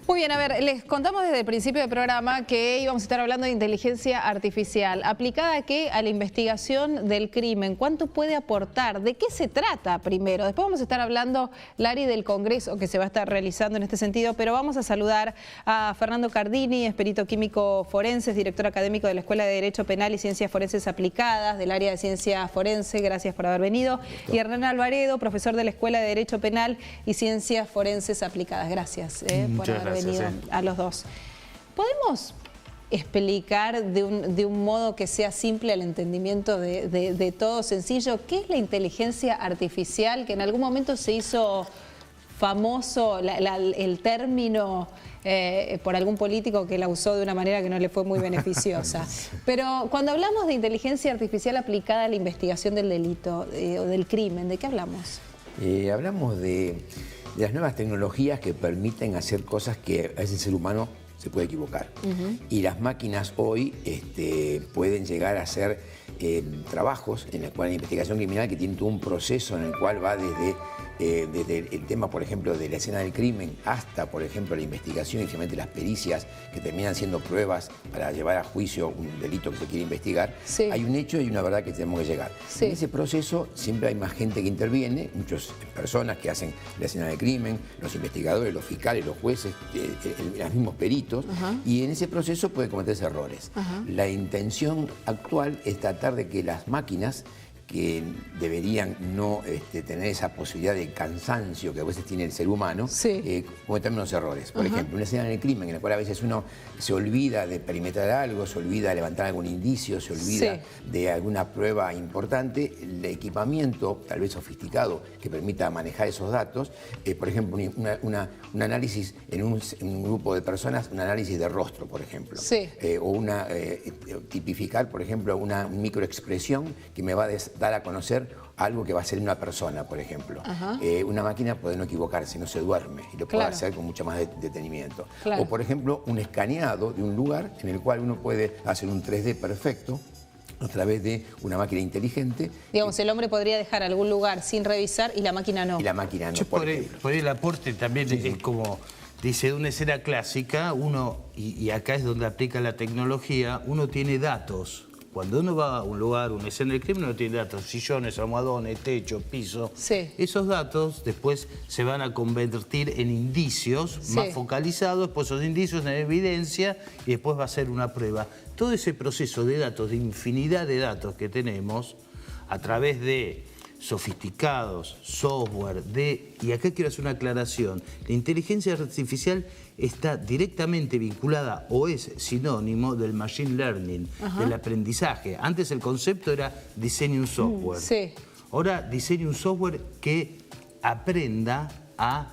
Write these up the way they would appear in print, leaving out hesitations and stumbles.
Muy bien, a ver, les contamos desde el principio del programa que íbamos a estar hablando de inteligencia artificial. ¿Aplicada a qué? A la investigación del crimen. ¿Cuánto puede aportar? ¿De qué se trata primero? Después vamos a estar hablando, Lari, del congreso que se va a estar realizando en este sentido, pero vamos a saludar a Fernando Cardini, es perito químico forense, es director académico de la Escuela de Derecho Penal y Ciencias Forenses Aplicadas, del área de Ciencia Forense, gracias por haber venido. Y Hernán Alvaredo, profesor de la Escuela de Derecho Penal y Ciencias Forenses Aplicadas. Gracias por haber venido a los dos. ¿Podemos explicar de un modo que sea simple al entendimiento de todo, sencillo, qué es la inteligencia artificial, que en algún momento se hizo famoso el término por algún político que la usó de una manera que no le fue muy beneficiosa? Pero cuando hablamos de inteligencia artificial aplicada a la investigación del delito o del crimen, ¿de qué hablamos? Hablamos de las nuevas tecnologías que permiten hacer cosas que a veces el ser humano se puede equivocar. Y las máquinas hoy pueden llegar a hacer trabajos en la investigación criminal que tienen todo un proceso en el cual va desde el tema, por ejemplo, de la escena del crimen hasta, por ejemplo, la investigación y finalmente las pericias que terminan siendo pruebas para llevar a juicio un delito que se quiere investigar. Sí. Hay un hecho y una verdad que tenemos que llegar. Sí. En ese proceso siempre hay más gente que interviene, muchas personas que hacen la escena del crimen, los investigadores, los fiscales, los jueces, los mismos peritos, y en ese proceso puede cometerse errores. La intención actual es tratar de que las máquinas que deberían no tener esa posibilidad de cansancio que a veces tiene el ser humano, cometer menos errores. Por ejemplo, una escena del crimen en la cual a veces uno se olvida de perimetrar algo, se olvida de levantar algún indicio, se olvida de alguna prueba importante, el equipamiento, tal vez sofisticado, que permita manejar esos datos, por ejemplo, un análisis en un grupo de personas, un análisis de rostro, por ejemplo, o tipificar, por ejemplo, una microexpresión que me va a dar a conocer algo que va a ser una persona, por ejemplo. Una máquina puede no equivocarse, no se duerme, y lo puede hacer con mucho más detenimiento. O, por ejemplo, un escaneado de un lugar en el cual uno puede hacer un 3D perfecto a través de una máquina inteligente. Digamos, el hombre podría dejar algún lugar sin revisar y la máquina no. Y la máquina no, por ahí el aporte también es como... Dice, de una escena clásica, uno, y acá es donde aplica la tecnología, uno tiene datos. Cuando uno va a un lugar, una escena del crimen, uno tiene datos, sillones, almohadones, techo, piso. Esos datos después se van a convertir en indicios más focalizados, después esos indicios en evidencia y después va a ser una prueba. Todo ese proceso de datos, de infinidad de datos que tenemos, a través de sofisticados, software, y acá quiero hacer una aclaración, la inteligencia artificial está directamente vinculada o es sinónimo del machine learning, del aprendizaje. Antes el concepto era diseñe un software. Ahora diseñe un software que aprenda a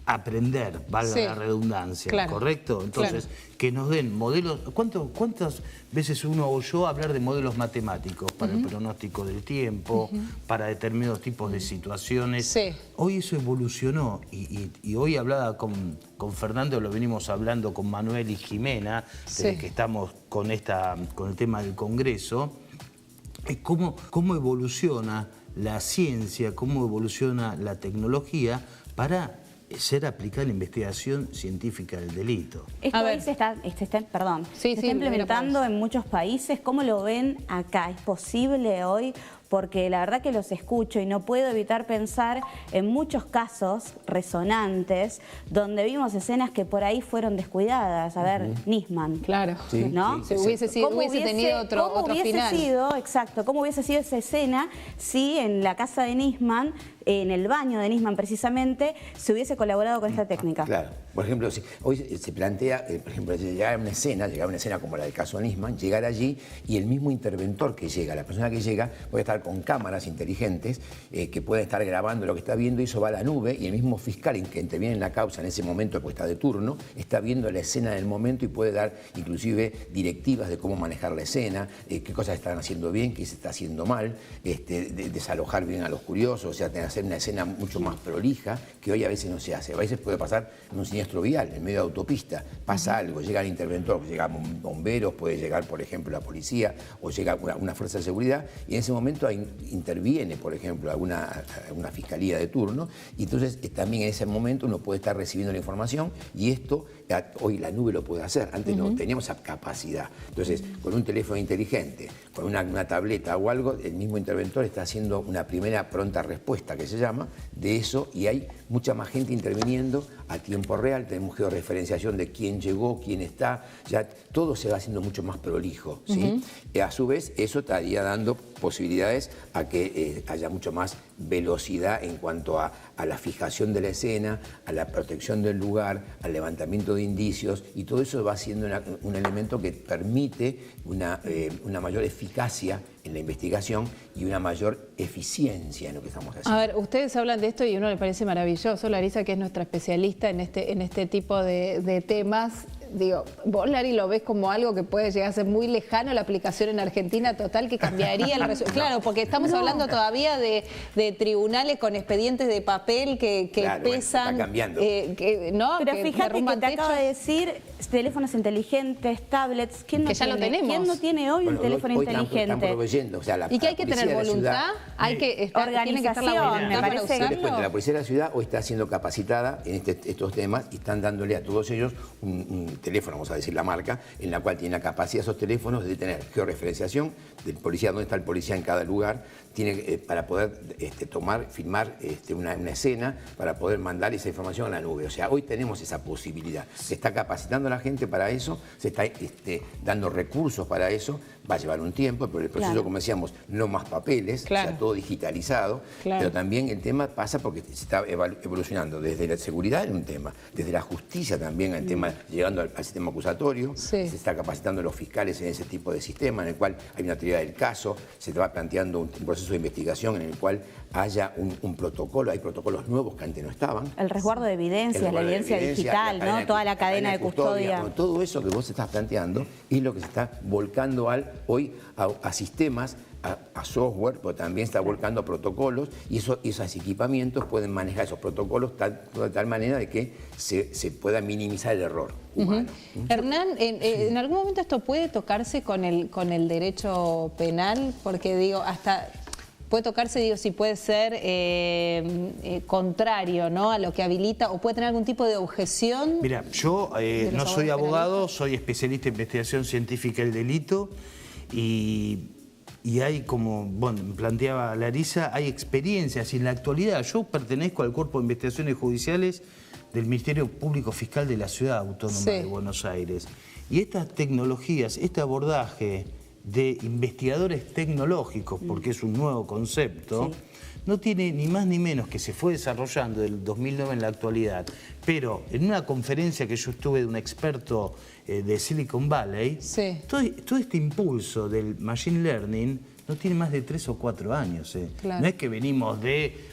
aprender, valga la redundancia, ¿correcto? Entonces, que nos den modelos... ¿Cuántas veces uno oyó hablar de modelos matemáticos para el pronóstico del tiempo, para determinados tipos de situaciones? Hoy eso evolucionó y hoy hablaba con Fernando, lo venimos hablando con Manuel y Jimena, desde que estamos con el tema del Congreso, es cómo evoluciona la ciencia, cómo evoluciona la tecnología para ser aplicada en la investigación científica del delito. Esto hoy se está implementando en muchos países. ¿Cómo lo ven acá? ¿Es posible hoy? Porque la verdad que los escucho y no puedo evitar pensar en muchos casos resonantes donde vimos escenas que por ahí fueron descuidadas. A ver, Nisman. Claro. ¿No? Hubiese tenido otro final. Exacto. ¿Cómo hubiese sido esa escena si en la casa de Nisman, en el baño de Nisman precisamente, se hubiese colaborado con esta técnica? Claro. Por ejemplo, hoy se plantea, por ejemplo, llegar a una escena como la del caso de Nisman, llegar allí y el mismo interventor que llega, la persona que llega, puede estar con cámaras inteligentes que puede estar grabando lo que está viendo y eso va a la nube y el mismo fiscal que interviene en la causa en ese momento, porque está de turno, está viendo la escena del momento y puede dar inclusive directivas de cómo manejar la escena, qué cosas están haciendo bien, qué se está haciendo mal, desalojar bien a los curiosos, o sea, hacer una escena mucho más prolija, que hoy a veces no se hace. A veces puede pasar en un siniestro vial, en medio de autopista, pasa algo, llega el interventor, llegan bomberos, puede llegar, por ejemplo, la policía, o llega una fuerza de seguridad, y en ese momento interviene, por ejemplo, alguna fiscalía de turno, y entonces también en ese momento uno puede estar recibiendo la información, y esto hoy la nube lo puede hacer. Antes no teníamos esa capacidad. Entonces, con un teléfono inteligente, con una tableta o algo, el mismo interventor está haciendo una primera pronta respuesta, que se llama, de eso, y hay mucha más gente interviniendo a tiempo real. Tenemos georreferenciación de quién llegó, quién está, ya todo se va haciendo mucho más prolijo, ¿sí? A su vez, eso estaría dando posibilidades a que haya mucho más velocidad en cuanto a la fijación de la escena, a la protección del lugar, al levantamiento de indicios, y todo eso va siendo un elemento que permite una mayor eficacia en la investigación y una mayor eficiencia en lo que estamos haciendo. A ver, ustedes hablan de esto y a uno le parece maravilloso. Larisa, que es nuestra especialista en este tipo de temas. Digo, vos, Lari, lo ves como algo que puede llegar a ser muy lejano, la aplicación en Argentina total, que cambiaría la resolución. Claro, porque estamos hablando todavía de tribunales con expedientes de papel que pesan. Bueno, está cambiando. Pero fíjate que te acabo de decir, teléfonos inteligentes, tablets. ¿Quién no que ya tiene? lo tenemos. ¿Quién no tiene hoy un teléfono inteligente? Están proveyendo. O sea, y que hay que tener voluntad, hay que estar, organización, me parece. Yo les cuento, la Policía de la Ciudad hoy está siendo capacitada en estos temas y están dándole a todos ellos un teléfono, vamos a decir la marca, en la cual tiene la capacidad esos teléfonos de tener georreferenciación del policía, dónde está el policía en cada lugar, tiene para poder filmar una escena, para poder mandar esa información a la nube. O sea, hoy tenemos esa posibilidad. Se está capacitando a la gente para eso, se está dando recursos para eso. Va a llevar un tiempo, pero el proceso, como decíamos, no más papeles, o sea, todo digitalizado. Pero también el tema pasa porque se está evolucionando desde la seguridad en un tema, desde la justicia también el tema, llegando al sistema acusatorio. Se está capacitando a los fiscales en ese tipo de sistema, en el cual hay una teoría del caso, se te va planteando un proceso de investigación en el cual haya un protocolo, hay protocolos nuevos que antes no estaban. El resguardo de evidencias, la evidencia digital, ¿no? Toda la cadena de custodia. Bueno, todo eso que vos estás planteando es lo que se está volcando hoy a sistemas, a software, pero también está volcando a protocolos, y esos equipamientos pueden manejar esos protocolos de tal manera de que se pueda minimizar el error humano. Hernán, ¿en algún momento esto puede tocarse con el derecho penal? Porque digo, hasta puede tocarse, digo, si puede ser contrario, ¿no?, a lo que habilita, o puede tener algún tipo de objeción. Mira, yo no soy abogado, soy especialista en investigación científica del delito, y hay, como planteaba Larisa, hay experiencias, y en la actualidad yo pertenezco al Cuerpo de Investigaciones Judiciales del Ministerio Público Fiscal de la Ciudad Autónoma de Buenos Aires. Y estas tecnologías, este abordaje de investigadores tecnológicos, porque es un nuevo concepto, no tiene ni más ni menos, que se fue desarrollando del 2009 en la actualidad. Pero en una conferencia que yo estuve de un experto de Silicon Valley, todo este impulso del Machine Learning no tiene más de 3 o 4 años. No es que venimos de...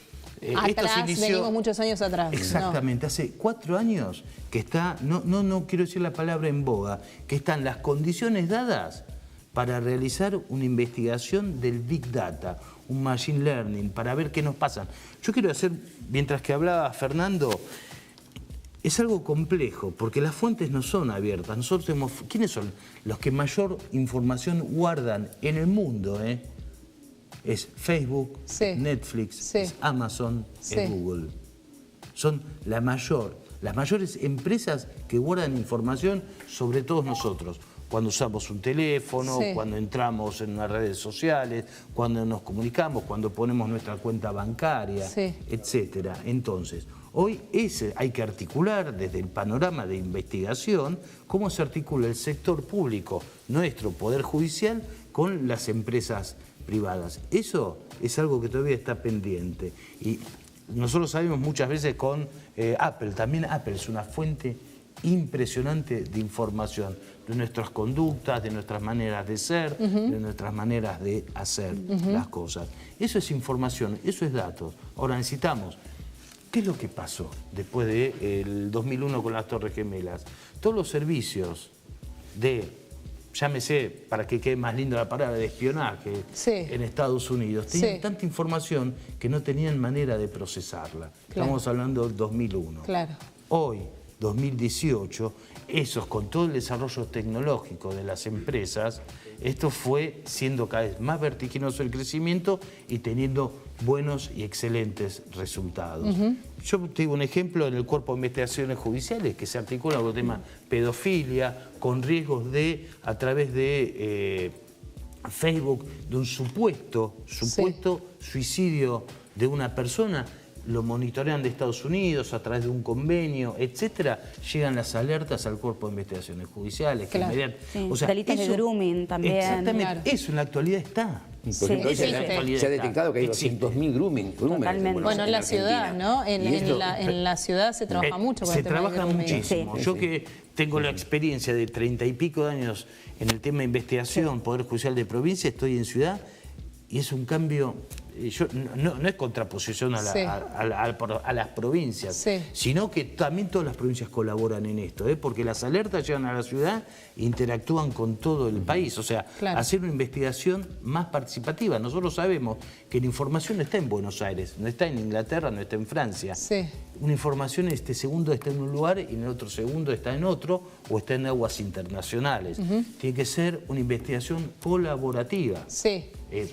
atrás, venimos muchos años atrás. Exactamente, hace 4 años que está, no quiero decir la palabra en boga, que están las condiciones dadas para realizar una investigación del Big Data, un Machine Learning, para ver qué nos pasa. Yo quiero hacer, mientras que hablaba Fernando, es algo complejo, porque las fuentes no son abiertas. Nosotros tenemos, ¿quiénes son los que mayor información guardan en el mundo? Es Facebook, Netflix, es Amazon, es Google. Son las mayores empresas que guardan información sobre todos nosotros. Cuando usamos un teléfono, cuando entramos en las redes sociales, cuando nos comunicamos, cuando ponemos nuestra cuenta bancaria, etcétera. Entonces, hoy hay que articular desde el panorama de investigación cómo se articula el sector público, nuestro Poder Judicial, con las empresas privadas. Eso es algo que todavía está pendiente. Y nosotros sabemos muchas veces con Apple, también Apple es una fuente impresionante de información, de nuestras conductas, de nuestras maneras de ser, de nuestras maneras de hacer las cosas. Eso es información, eso es datos. Ahora necesitamos, ¿qué es lo que pasó después del 2001 con las Torres Gemelas? Todos los servicios de llámese, para que quede más linda la palabra, de espionaje en Estados Unidos, tenían tanta información que no tenían manera de procesarla. Estamos hablando del 2001. Hoy, 2018, esos, con todo el desarrollo tecnológico de las empresas, esto fue siendo cada vez más vertiginoso el crecimiento y teniendo buenos y excelentes resultados. Yo te digo un ejemplo en el Cuerpo de Investigaciones Judiciales que se articula con el tema pedofilia, con riesgos de, a través de Facebook, de un supuesto suicidio de una persona. Lo monitorean de Estados Unidos a través de un convenio, etcétera, llegan las alertas al Cuerpo de Investigaciones Judiciales. O sea, delitos de grooming también. Exactamente, eso en la actualidad está. Por ejemplo, se ha detectado que hay 200.000 grooming. Bueno, en la ciudad, ¿no? En la ciudad se trabaja mucho con el tema se trabaja muchísimo. Yo que tengo la experiencia de 30 y pico de años en el tema de investigación, Poder Judicial de Provincia, estoy en ciudad y es un cambio... no es contraposición a las provincias, sino que también todas las provincias colaboran en esto, porque las alertas llegan a la ciudad e interactúan con todo el país. O sea, hacer una investigación más participativa. Nosotros sabemos que la información no está en Buenos Aires, no está en Inglaterra, no está en Francia. Una información en este segundo está en un lugar y en el otro segundo está en otro o está en aguas internacionales. Tiene que ser una investigación colaborativa.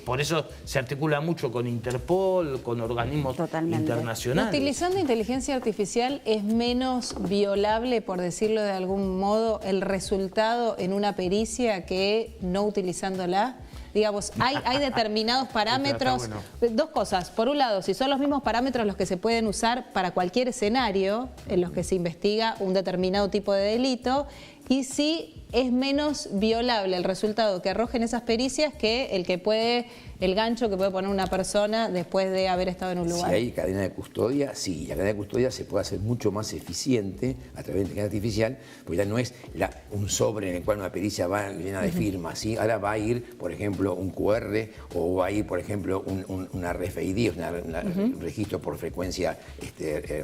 Por eso se articula mucho con Interpol, con organismos internacionales. Utilizando inteligencia artificial es menos violable, por decirlo de algún modo, el resultado en una pericia que no utilizándola. Digamos, hay determinados parámetros, dos cosas. Por un lado, si son los mismos parámetros los que se pueden usar para cualquier escenario en los que se investiga un determinado tipo de delito, y si es menos violable el resultado que arrojen esas pericias que el gancho que puede poner una persona después de haber estado en un lugar. Si hay cadena de custodia, sí, la cadena de custodia se puede hacer mucho más eficiente a través de inteligencia artificial, porque ya no es un sobre en el cual una pericia va llena de firmas, ¿sí? Ahora va a ir, por ejemplo, un QR o va a ir, por ejemplo, una RFID, un registro por frecuencia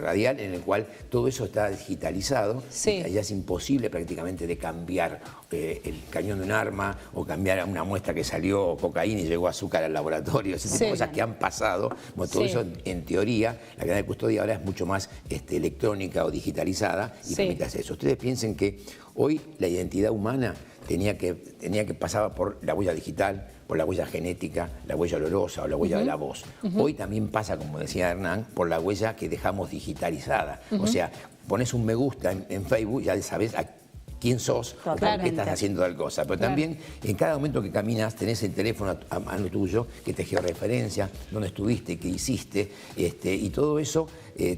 radial, en el cual todo eso está digitalizado, y ya es imposible prácticamente de cambiar el cañón de un arma o cambiar una muestra que salió cocaína y llegó azúcar al laboratorio, ese tipo de cosas que han pasado. Bueno, todo eso, en teoría, la cadena de custodia ahora es mucho más electrónica o digitalizada y permite hacer eso. Ustedes piensen que hoy la identidad humana tenía que pasar por la huella digital, por la huella genética, la huella olorosa o la huella de la voz. Hoy también pasa, como decía Hernán, por la huella que dejamos digitalizada. O sea, pones un me gusta en Facebook, ya sabes a quién sos o por qué estás haciendo tal cosa. Pero también en cada momento que caminas tenés el teléfono a mano tuyo que te georreferencia, dónde estuviste, qué hiciste, y todo eso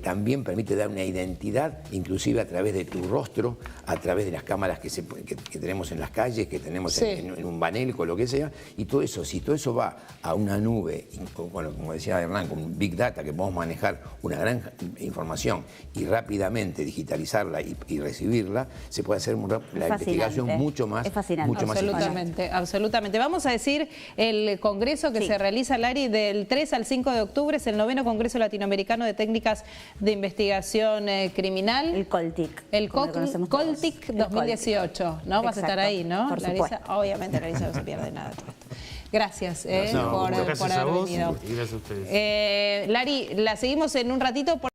también permite dar una identidad, inclusive a través de tu rostro, a través de las cámaras que tenemos en las calles, que tenemos en un banelco, lo que sea, y todo eso, si todo eso va a una nube, bueno, como decía Hernán, con Big Data, que podemos manejar una gran información y rápidamente digitalizarla y recibirla, se puede hacer la investigación mucho más absolutamente, absolutamente. Vamos a decir el congreso que se realiza, Lari, del 3 al 5 de octubre, es el 9º Congreso Latinoamericano de Técnicas de Investigación Criminal. El COLTIC. El COLTIC 2018, ¿no? Vas a estar ahí, ¿no? Por Larisa, obviamente Larisa no se pierde nada de todo esto. Gracias, por haber venido. Y gracias a ustedes. Lari, la seguimos en un ratito.